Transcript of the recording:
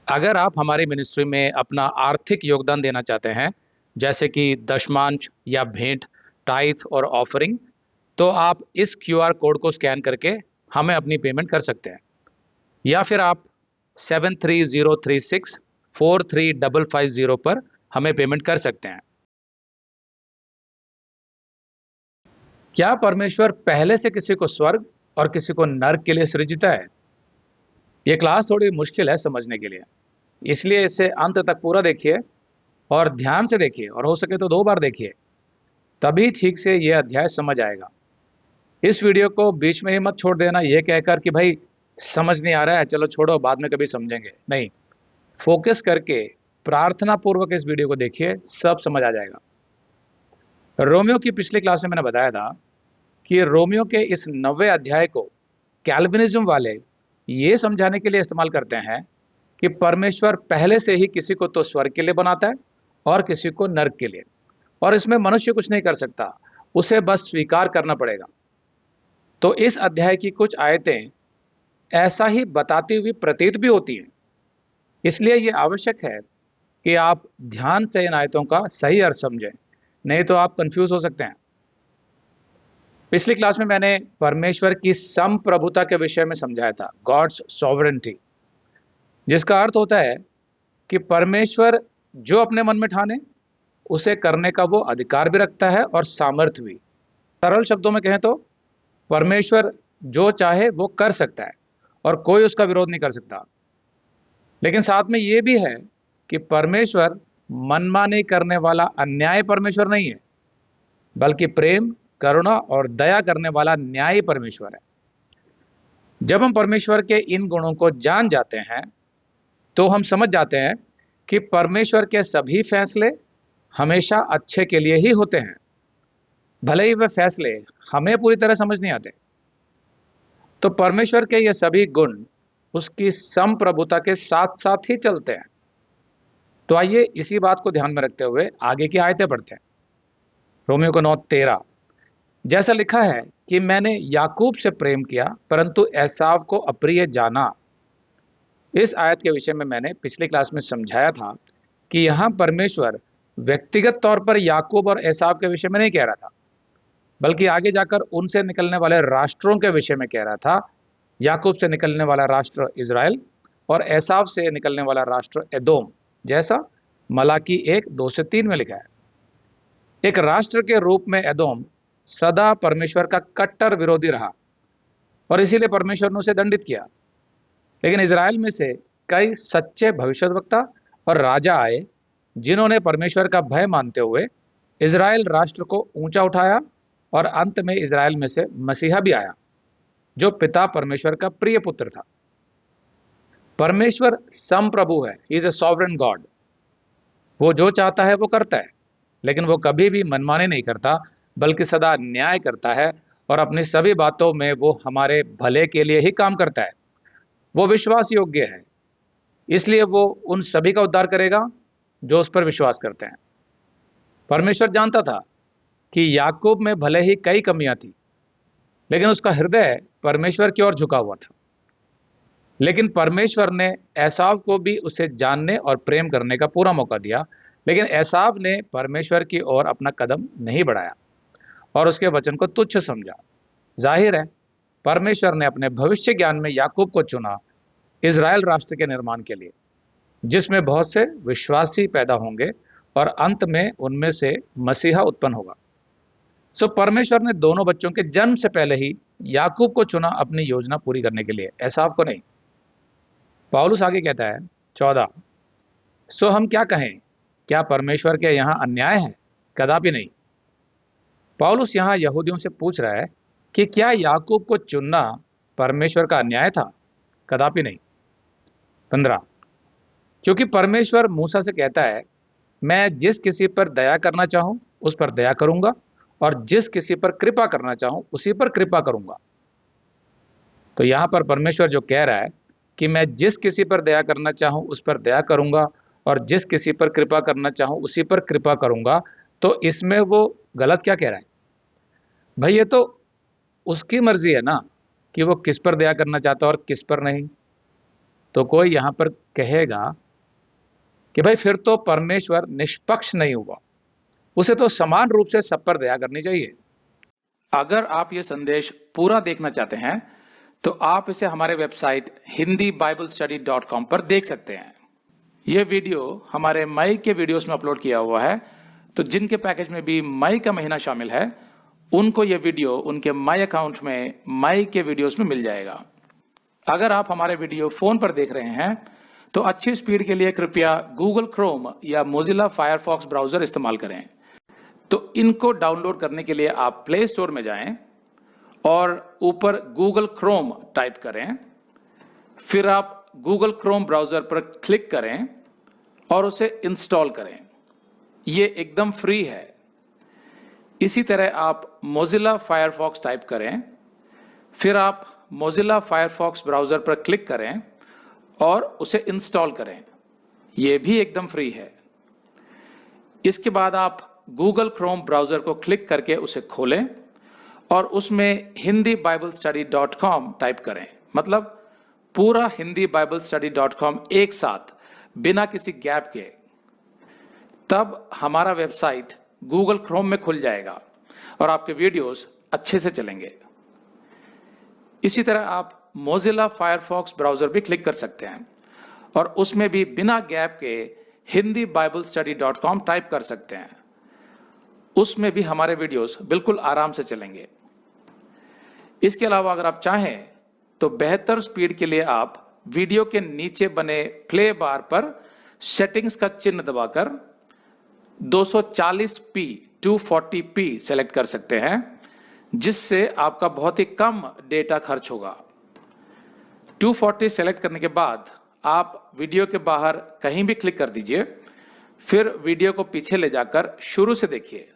अगर आप हमारी मिनिस्ट्री में अपना आर्थिक योगदान देना चाहते हैं, जैसे कि दशमांश या भेंट, टाइथ और ऑफरिंग, तो आप इस क्यूआर कोड को स्कैन करके हमें अपनी पेमेंट कर सकते हैं। या फिर आप 7303643550 पर हमें पेमेंट कर सकते हैं। क्या परमेश्वर पहले से किसी को स्वर्ग और किसी को नर्क के लिए सृजिता है? ये क्लास थोड़ी मुश्किल है समझने के लिए, इसलिए इसे अंत तक पूरा देखिए और ध्यान से देखिए, और हो सके तो 2 बार देखिए, तभी ठीक से ये अध्याय समझ आएगा। इस वीडियो को बीच में ही मत छोड़ देना ये कहकर कि भाई समझ नहीं आ रहा है, चलो छोड़ो, बाद में कभी समझेंगे। नहीं, फोकस करके प्रार्थना पूर्वक इस वीडियो को देखिए, सब समझ आ जाएगा। रोमियो की पिछली क्लास में मैंने बताया था कि रोमियो के इस 9वें अध्याय को कैल्विनिज्म वाले ये समझाने के लिए इस्तेमाल करते हैं कि परमेश्वर पहले से ही किसी को तो स्वर्ग के लिए बनाता है और किसी को नर्क के लिए, और इसमें मनुष्य कुछ नहीं कर सकता, उसे बस स्वीकार करना पड़ेगा। तो इस अध्याय की कुछ आयतें ऐसा ही बताती हुई प्रतीत भी होती हैं, इसलिए ये आवश्यक है कि आप ध्यान से इन आयतों का सही अर्थ समझें, नहीं तो आप कंफ्यूज हो सकते हैं। पिछली क्लास में मैंने परमेश्वर की संप्रभुता के विषय में समझाया था, गॉड्स सॉवरेंटी, जिसका अर्थ होता है कि परमेश्वर जो अपने मन में ठाने उसे करने का वो अधिकार भी रखता है और सामर्थ्य भी। सरल शब्दों में कहें तो परमेश्वर जो चाहे वो कर सकता है और कोई उसका विरोध नहीं कर सकता। लेकिन साथ में ये भी है कि परमेश्वर मनमानी करने वाला अन्याय परमेश्वर नहीं है, बल्कि प्रेम, करुणा और दया करने वाला न्यायी परमेश्वर है। जब हम परमेश्वर के इन गुणों को जान जाते हैं तो हम समझ जाते हैं कि परमेश्वर के सभी फैसले हमेशा अच्छे के लिए ही होते हैं, भले ही वे फैसले हमें पूरी तरह समझ नहीं आते। तो परमेश्वर के ये सभी गुण उसकी संप्रभुता के साथ साथ ही चलते हैं। तो आइए इसी बात को ध्यान में रखते हुए आगे की आयतें पढ़ते हैं। रोमियो को 9:13, जैसा लिखा है कि मैंने याकूब से प्रेम किया परंतु एसाव को अप्रिय जाना। इस आयत के विषय में मैंने पिछली क्लास में समझाया था कि यहाँ परमेश्वर व्यक्तिगत तौर पर याकूब और एसाव के विषय में नहीं कह रहा था, बल्कि आगे जाकर उनसे निकलने वाले राष्ट्रों के विषय में कह रहा था। याकूब से निकलने वाला राष्ट्र इज़राइल और एसाव से निकलने वाला राष्ट्र एदोम, जैसा मलाकी 1:2-3 में लिखा है। एक राष्ट्र के रूप में एदोम सदा परमेश्वर का कट्टर विरोधी रहा और इसीलिए परमेश्वर ने उसे दंडित किया। लेकिन इज़राइल में से कई सच्चे भविष्यद्वक्ता और राजा आए जिन्होंने परमेश्वर का भय मानते हुए इज़राइल राष्ट्र को ऊंचा उठाया, और अंत में इज़राइल में से मसीहा भी आया जो पिता परमेश्वर का प्रिय पुत्र था। परमेश्वर संप्रभु है, he is a sovereign God. वो जो चाहता है वो करता है, लेकिन वो कभी भी मनमानी नहीं करता, बल्कि सदा न्याय करता है, और अपनी सभी बातों में वो हमारे भले के लिए ही काम करता है। वो विश्वास योग्य है, इसलिए वो उन सभी का उद्धार करेगा जो उस पर विश्वास करते हैं। परमेश्वर जानता था कि याकूब में भले ही कई कमियां थी, लेकिन उसका हृदय परमेश्वर की ओर झुका हुआ था। लेकिन परमेश्वर ने एसाव को भी उसे जानने और प्रेम करने का पूरा मौका दिया, लेकिन एसाव ने परमेश्वर की ओर अपना कदम नहीं बढ़ाया और उसके वचन को तुच्छ समझा। जाहिर है परमेश्वर ने अपने भविष्य ज्ञान में याकूब को चुना इज़राइल राष्ट्र के निर्माण के लिए, जिसमें बहुत से विश्वासी पैदा होंगे और अंत में उनमें से मसीहा उत्पन्न होगा। सो परमेश्वर ने दोनों बच्चों के जन्म से पहले ही याकूब को चुना अपनी योजना पूरी करने के लिए, एसाव को नहीं। पौलुस आगे कहता है 14, सो हम क्या कहें, क्या परमेश्वर के यहाँ अन्याय है? कदापि नहीं। पौलुस यहाँ यहूदियों से पूछ रहा है कि क्या याकूब को चुनना परमेश्वर का अन्याय था? कदापि नहीं। 15, क्योंकि परमेश्वर मूसा से कहता है, मैं जिस किसी पर दया करना चाहूं उस पर दया करूंगा और जिस किसी पर कृपा करना चाहूं उसी पर कृपा करूंगा। तो यहां पर परमेश्वर जो कह रहा है कि मैं जिस किसी पर दया करना चाहूं उस पर दया करूंगा और जिस किसी पर कृपा करना चाहूं उसी पर कृपा करूंगा, तो इसमें वो गलत क्या कह रहा है? भाई ये तो उसकी मर्जी है ना कि वो किस पर दया करना चाहता है और किस पर नहीं। तो कोई यहां पर कहेगा कि भाई फिर तो परमेश्वर निष्पक्ष नहीं हुआ, उसे तो समान रूप से सब पर दया करनी चाहिए। अगर आप ये संदेश पूरा देखना चाहते हैं तो आप इसे हमारे वेबसाइट hindibiblesteady.com पर देख सकते हैं। यह वीडियो हमारे मई के वीडियोस में अपलोड किया हुआ है, तो जिनके पैकेज में भी मई का महीना शामिल है उनको यह वीडियो उनके मई अकाउंट में मई के वीडियोस में मिल जाएगा। अगर आप हमारे वीडियो फोन पर देख रहे हैं तो अच्छी स्पीड के लिए कृपया गूगल क्रोम या मोजिला फायरफॉक्स ब्राउजर इस्तेमाल करें। तो इनको डाउनलोड करने के लिए आप प्ले स्टोर में जाएं और ऊपर गूगल क्रोम टाइप करें, फिर आप गूगल क्रोम ब्राउजर पर क्लिक करें और उसे इंस्टॉल करें। ये एकदम फ्री है। इसी तरह आप मोजिला फायरफॉक्स टाइप करें, फिर आप मोजिला फायरफॉक्स ब्राउजर पर क्लिक करें और उसे इंस्टॉल करें। यह भी एकदम फ्री है। इसके बाद आप गूगल क्रोम ब्राउजर को क्लिक करके उसे खोलें और उसमें hindibiblesteady.com टाइप करें, मतलब पूरा hindibiblesteady.com एक साथ बिना किसी गैप के। तब हमारा वेबसाइट गूगल क्रोम में खुल जाएगा और आपके वीडियोस अच्छे से चलेंगे। इसी तरह आप मोजिला फायरफॉक्स ब्राउजर भी क्लिक कर सकते हैं और उसमें भी बिना गैप के hindibiblesteady.com टाइप कर सकते हैं। उसमें भी हमारे वीडियोस बिल्कुल आराम से चलेंगे। इसके अलावा अगर आप चाहें तो बेहतर स्पीड के लिए आप वीडियो के नीचे बने प्ले बार पर सेटिंग्स का चिन्ह दबाकर 240p 240p सेलेक्ट कर सकते हैं, जिससे आपका बहुत ही कम डेटा खर्च होगा। 240 सेलेक्ट करने के बाद आप वीडियो के बाहर कहीं भी क्लिक कर दीजिए, फिर वीडियो को पीछे ले जाकर शुरू से देखिए।